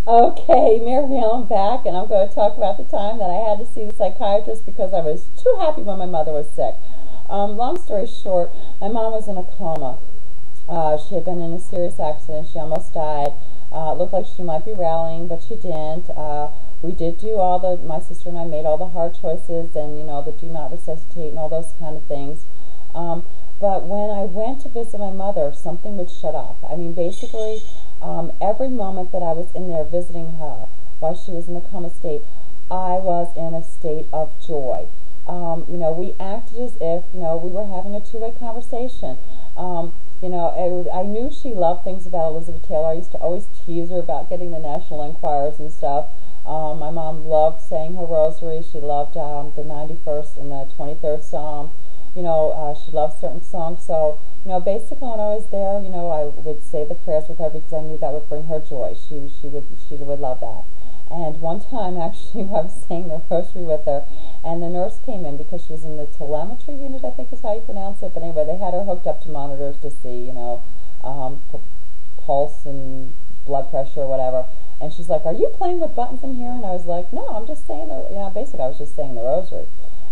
Okay, Mary Ellen back, and I'm going to talk about the time that I had to see the psychiatrist because I was too happy when my mother was sick. Long story short, my mom was in a coma. She had been in a serious accident. She almost died. It looked like she might be rallying, but she didn't. We did do my sister and I made all the hard choices and, the do not resuscitate and all those kind of things. But when I went to visit my mother, something would shut off. I mean, basically, every moment that I was in there visiting her while she was in the coma state, I was in a state of joy. We acted as if, we were having a two-way conversation. I knew she loved things about Elizabeth Taylor. I used to always tease her about getting the National Enquirers and stuff. My mom loved saying her rosary. She loved the 91st and the 23rd Psalm. She loved certain songs. So, basically when I was there, I would say the prayers with her because I knew that would bring her joy. She would love that. And one time, actually, I was saying the rosary with her, and the nurse came in because she was in the telemetry unit, I think is how you pronounce it. But anyway, they had her hooked up to monitors to see, pulse and blood pressure or whatever. And she's like, "Are you playing with buttons in here?" And I was like, "No, I'm just saying basically I was just saying the rosary."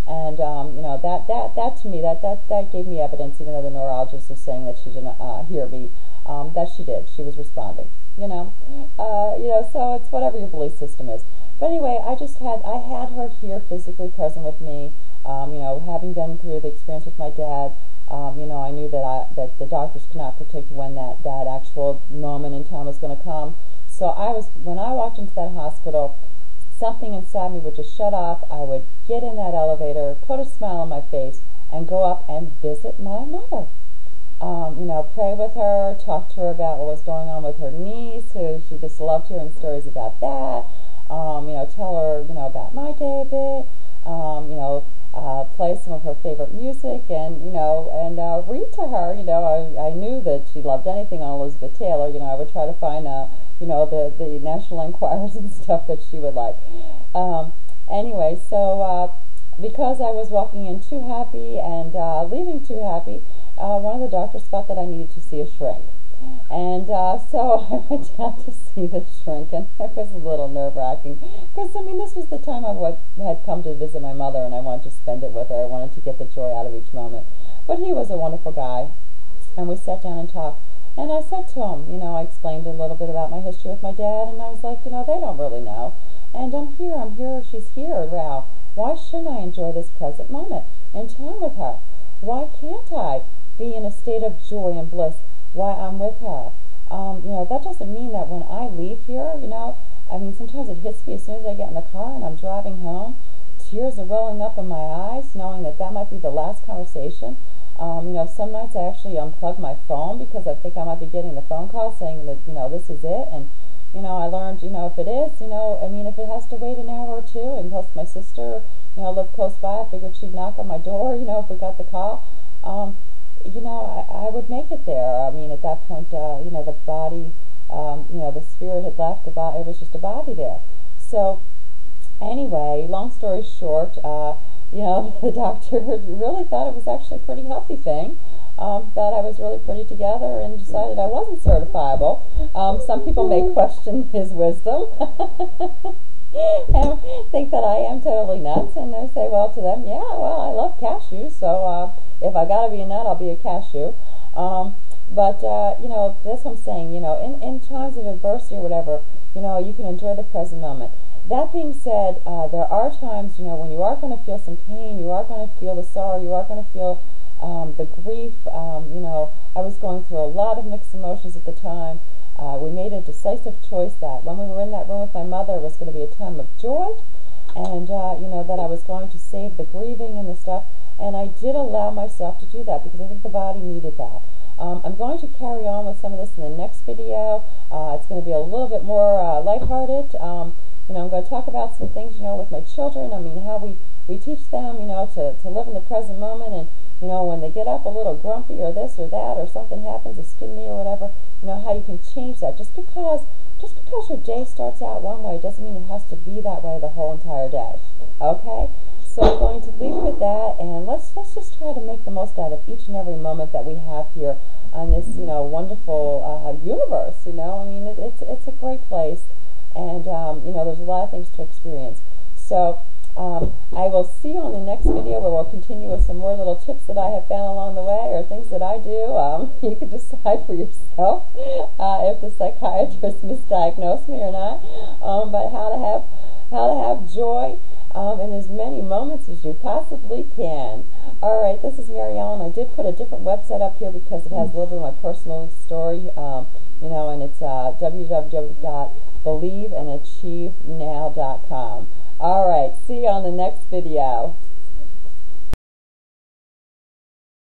And that to me, that gave me evidence, even though the neurologist was saying that she didn't hear me, that she did. She was responding. So it's whatever your belief system is. But anyway, I had her here physically present with me. Having been through the experience with my dad, I knew that the doctors could not predict when that actual moment in time was going to come. So when I walked into that hospital, something inside me would just shut off. I would get in that elevator, put a smile on my face, and go up and visit my mother. Pray with her, talk to her about what was going on with her niece, who she just loved hearing stories about that. Tell her, about my David. Play some of her favorite music, and read to her. I knew that she loved anything on Elizabeth Taylor. I would try to find, the National Enquirers and stuff that she would like. Anyway, so because I was walking in too happy and leaving too happy, one of the doctors thought that I needed to see a shrink. And so I went down to see the shrink, and it was a little nerve-wracking because, this was the time I had come to visit my mother, and I wanted to spend it with her. I wanted to get the joy out of each moment. But he was a wonderful guy, and we sat down and talked. And I said to him, I explained a little bit about my history with my dad, and I was like, they don't really know. And I'm here, she's here, Rao. Why shouldn't I enjoy this present moment and time with her? Why can't I be in a state of joy and bliss while I'm with her? That doesn't mean that when I leave here, sometimes it hits me as soon as I get in the car and I'm driving home. Tears are welling up in my eyes, knowing that might be the last conversation. Some nights I actually unplug my phone because I think I might be getting the phone call saying that, this is it. And, I learned, if it is, if it has to wait an hour or two, and plus my sister, lived close by, I figured she'd knock on my door, if we got the call. I would make it there. At that point, the body, the spirit had left, it was just a body there. So, anyway, long story short, the doctor really thought it was actually a pretty healthy thing. Thought I was really pretty together and decided I wasn't certifiable. Some people may question his wisdom and think that I am totally nuts, and they say, well, to them, yeah, well, I love cashews, so if I gotta be a nut, I'll be a cashew. But that's what I'm saying, in times of adversity or whatever, you can enjoy the present moment. That being said, there are times, when you are going to feel some pain, you are going to feel the sorrow, you are going to feel the grief. I was going through a lot of mixed emotions at the time. We made a decisive choice that when we were in that room with my mother, it was going to be a time of joy, and that I was going to save the grieving and the stuff. And I did allow myself to do that because I think the body needed that. I'm going to carry on with some of this in the next video. It's going to be a little bit more lighthearted. I'm going to talk about some things, with my children. How we teach them, to live in the present moment, and, when they get up a little grumpy or this or that or something happens, a skin knee or whatever, how you can change that. Just because your day starts out one way doesn't mean it has to be that way the whole entire day. Okay? So I'm going to leave with that, and let's just try to make the most out of each and every moment that we have here on this, wonderful universe. It's a great place, and and you know, there's a lot of things to experience. So I will see you on the next video where we'll continue with some more little tips that I have found along the way, or things that I do. You can decide for yourself if the psychiatrist misdiagnosed me or not. But how to have joy in as many moments as you possibly can. All right, this is Mary Ellen. I did put a different website up here because it has a little bit of my personal story, you know, and it's www.believeandachievenow.com. All right, see you on the next video.